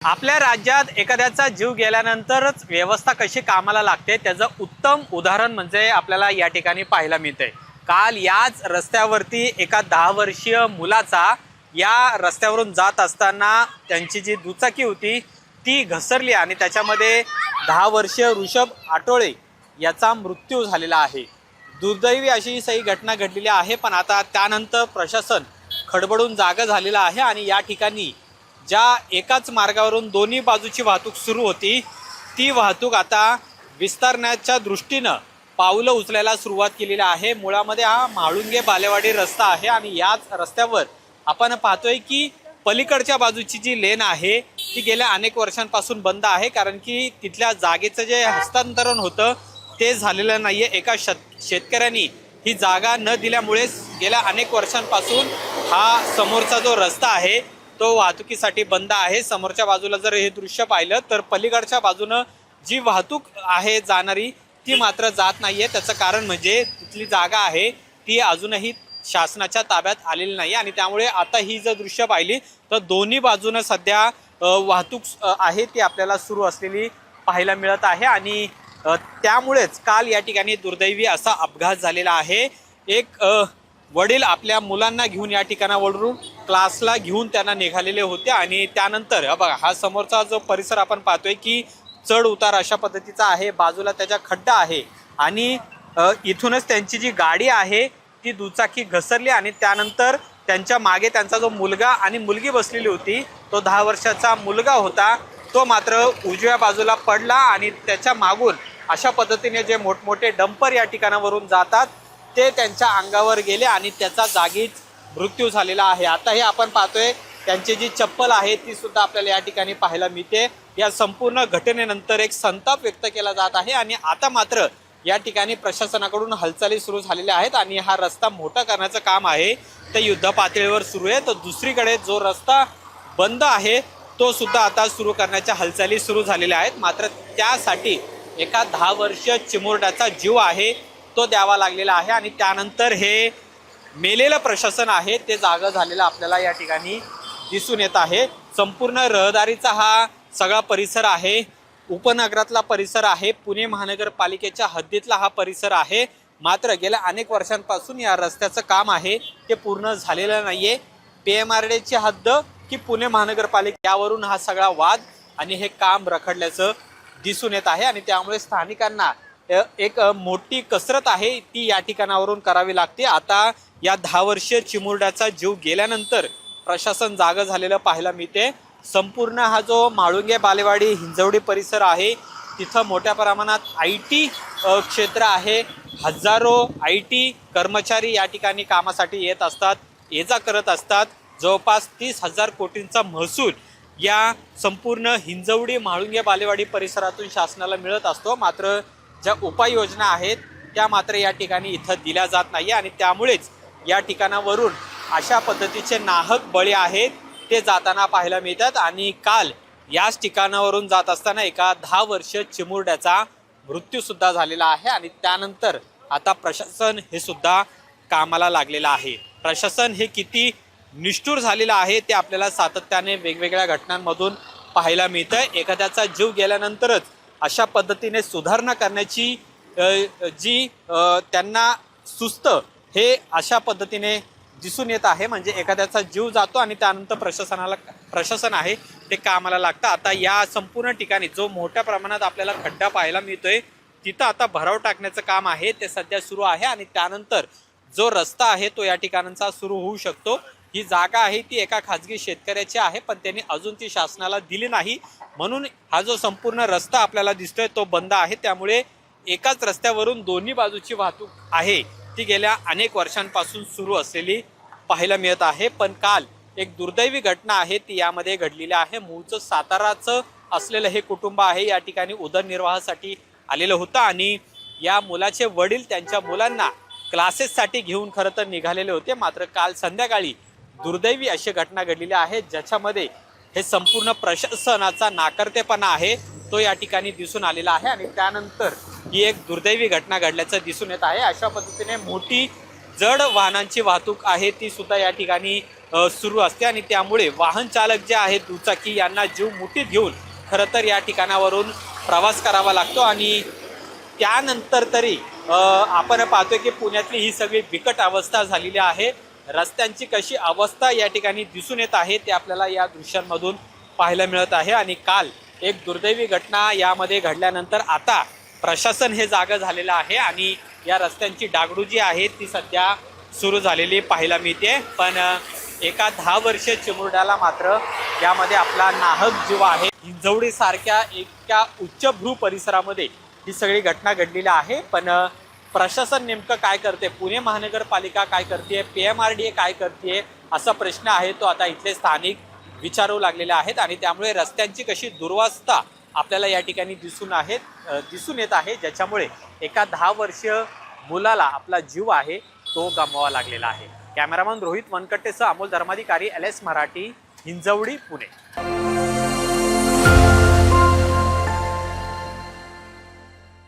आपल्या राज्यात एखाद्याचा जीव गेल्यानंतरच व्यवस्था कशी कामाला लागते त्याचं उत्तम उदाहरण म्हणजे आपल्याला या ठिकाणी पाहायला मिळते। काल याच रस्त्यावरती एका 10 वर्षीय मुलाचा या रस्त्यावरून जात असताना त्यांची जी दुचाकी होती ती घसरली आणि त्याच्यामध्ये 10 वर्षीय ऋषभ आटोळे याचा मृत्यू झालेला आहे। दुर्दैवी अशी ही सही घटना घडलेली आहे, पण आता त्यानंतर प्रशासन खडबडून जागं झालेलं आहे आणि या ठिकाणी ज्या एकाच मार्गावरून दोन्ही बाजूची वाहतूक सुरू होती ती वाहतूक आता विस्तारण्याच्या दृष्टीनं पावलं उचलायला सुरुवात केलेली आहे। मुळामध्ये हा म्हाळुंगे बालेवाडी रस्ता आहे आणि याच रस्त्यावर आपण पाहतोय की पलीकडच्या बाजूची जी लेन आहे ती गेल्या अनेक वर्षांपासून बंद आहे, कारण की तिथल्या जागेचं जे हस्तांतरण होतं ते झालेलं नाहीये। एका शेतकऱ्यांनी ही जागा न दिल्यामुळे गेल्या अनेक वर्षांपासून हा समोरचा जो रस्ता आहे तो वाहतुकीसाठी बंद आहे। समोरच्या बाजूला जर हे दृश्य पाहिलं तर पलीकडच्या बाजूनं जी वाहतूक आहे जाणारी ती मात्र जात नाहीये। त्याचं कारण म्हणजे तिथली जागा आहे ती अजूनही शासनाच्या ताब्यात आलेली नाही आणि त्यामुळे आता ही जर दृश्य पाहिली तर दोन्ही बाजूनं सध्या वाहतूक आहे ती आपल्याला सुरू असलेली पाहायला मिळत आहे आणि त्यामुळेच काल या ठिकाणी दुर्दैवी असा अपघात झालेला आहे। एक वडील आपल्या मुलांना घेऊन या ठिकाणावरून क्लासला घेऊन त्यांना निघालेले होते आणि त्यानंतर बघा हा समोरचा जो परिसर आपण पाहतोय की चढ उतार अशा पद्धतीचा आहे, बाजूला त्याच्या खड्डा आहे आणि इथूनच त्यांची जी गाडी आहे ती दुचाकी घसरली आणि त्यानंतर त्यांच्या मागे त्यांचा जो मुलगा आणि मुलगी बसलेली होती तो 10 वर्षाचा मुलगा होता, तो मात्र उजव्या बाजूला पडला आणि त्याच्या मागून अशा पद्धतीने जे मोठमोठे डंपर या ठिकाणावरून जातात ते त्यांच्या अंगावर गेले आणि त्याचा जागीच मृत्यू झालेला आहे। आता हे आपण पाहतोय त्यांची जी चप्पल आहे ती सुद्धा आपल्याला या ठिकाणी पाहायला मिळते। या संपूर्ण घटनेनंतर एक संताप व्यक्त केला जात आहे आणि आता मात्र या ठिकाणी प्रशासनाकडून हालचाली सुरू झालेल्या आहेत आणि हा रस्ता मोठा करण्याचं काम आहे ते युद्ध पातळीवर सुरू आहे। तर दुसरीकडे जो रस्ता बंद आहे तो सुद्धा आता सुरू करण्याच्या हालचाली सुरू झालेल्या आहेत, मात्र त्यासाठी एका 10 वर्षीय चिमुरड्याचा जीव आहे तो द्यावा लागलेला आहे आणि त्यानंतर हे मेलेलं प्रशासन आहे ते जागं झालेलं आपल्याला या ठिकाणी दिसून येत आहे। संपूर्ण रहदारीचा हा सगळा परिसर आहे, उपनगरातला परिसर आहे, पुणे महानगरपालिकेच्या हद्दीतला हा परिसर आहे, मात्र गेल्या अनेक वर्षांपासून या रस्त्याचं काम आहे ते पूर्ण झालेलं नाहीये। PMRDची हद्द की पुणे महानगरपालिका यावरून हा सगळा वाद आणि हे काम रखडल्याचं दिसून येत आहे आणि त्यामुळे स्थानिकांना एक मोठी कसरत आहे ती या ठिकाणावरून करावी लागते। आता या 10 वर्षीय चिमुरड्याचा जीव गेल्यानंतर प्रशासन जागं झालेलं पाहायला मिळते। संपूर्ण हा जो म्हाळुंगे बालेवाडी हिंजवडी परिसर आहे तिथं मोठ्या प्रमाणात IT क्षेत्र आहे, हजारो IT कर्मचारी या ठिकाणी कामासाठी येत असतात, ये जा करत असतात। जवळपास 30,000 कोटींचा महसूल या संपूर्ण हिंजवडी म्हाळुंगे बालेवाडी परिसरातून शासनाला मिळत असतो, मात्र ज्या उपाययोजना आहेत त्या मात्र या ठिकाणी इथं दिल्या जात नाही आणि त्यामुळेच या ठिकाणावरून अशा पद्धतीचे नाहक बळी आहेत ते जाताना पाहायला मिळतात आणि काल याच ठिकाणावरून जात असताना एका 10 वर्षीय चिमुरड्याचा मृत्यू सुद्धा झालेला आहे आणि त्यानंतर आता प्रशासन हे सुद्धा कामाला लागलेलं आहे। प्रशासन हे किती निष्ठुर झालेलं आहे ते आपल्याला सातत्याने वेगवेगळ्या घटनांमधून पाहायला मिळतं। एखाद्याचा जीव गेल्यानंतरच अशा पद्धतीने सुधारणा करण्याची जी त्यांना सुस्त हे अशा पद्धतीने दिसून येत आहे, म्हणजे एखाद्याचा जीव जातो आणि त्यानंतर प्रशासन आहे ते कामाला लागतं। आता या संपूर्ण ठिकाणी जो मोठ्या प्रमाणात आपल्याला खड्डा पाहायला मिळतोय तिथं आता भराव टाकण्याचं काम आहे ते सध्या सुरू आहे आणि त्यानंतर जो रस्ता आहे तो या ठिकाणांचा सुरू होऊ शकतो। ही जागा आहे ती एका खाजगी शेतकऱ्याची आहे, पण त्यांनी अजून ती शासनाला दिली नाही, म्हणून हा जो संपूर्ण रस्ता आपल्याला दिसतोय तो बंद आहे। त्यामुळे एकाच रस्त्यावरून दोन्ही बाजूची वाहतूक आहे ती गेल्या अनेक वर्षांपासून सुरू असलेली पाहायला मिळत आहे। पण काल एक दुर्दैवी घटना आहे ती यामध्ये घडलेली आहे। मूळचं साताराचं असलेलं हे कुटुंब आहे या ठिकाणी उदरनिर्वाहासाठी आलेलं होतं आणि या मुलाचे वडील त्यांच्या मुलांना क्लासेससाठी घेऊन खरं तर निघालेले होते, मात्र काल संध्याकाळी दुर्दैवी अशी घटना घडलेली आहे ज्याच्यामध्ये हे संपूर्ण प्रशासनाचा नाकर्तेपणा आहे तो या ठिकाणी दिसून आलेला आहे आणि त्यानंतर ही एक दुर्दैवी घटना घडल्याचं दिसून येत आहे। अशा पद्धतीने मोठी जड वाहनांची वाहतूक आहे ती सुद्धा या ठिकाणी सुरू असते आणि त्यामुळे वाहन चालक जे आहेत दुचाकी यांना जीव मुठीत घेऊन खरं तर या ठिकाणावरून प्रवास करावा लागतो आणि त्यानंतर तरी आपण पाहतोय की पुण्यातली ही सगळी बिकट अवस्था झालेली आहे। रस्त्यांची कशी अवस्था या ठिकाणी दिसून येत आहे ते आपल्याला या दृश्यांमधून पाहायला मिळत आहे। आणि काल एक दुर्दैवी घटना यामध्ये घडल्यानंतर आता प्रशासन हे जागं झालेलं आहे आणि या रस्त्यांची डागडुजी आहे ती सध्या सुरू झालेली पाहायला मिळते। पण एका 10 वर्षीय चिमुरड्याला मात्र यामध्ये आपला नाहक जीव आहे। हिंजवडी सारख्या एका उच्चभ्रू परिसरामध्ये ही सगळी घटना घडलेली आहे। पण प्रशासन नेमकं काय करते, पुणे महानगरपालिका काय करते, PMRDA काय करते, असा प्रश्न आहे तो आता इथले स्थानिक विचारू लागलेले आहेत आणि त्यामुळे रस्त्यांची कशी दुरवस्था आपल्याला या ठिकाणी दिसून येत आहे, ज्याच्यामुळे एका 10 वर्षीय मुलाला आपला जीव आहे तो गमवावा लागलेला आहे। कॅमेरामन रोहित वनकट्टेसह अमोल धर्माधिकारी, LS मराठी, हिंजवडी, पुणे।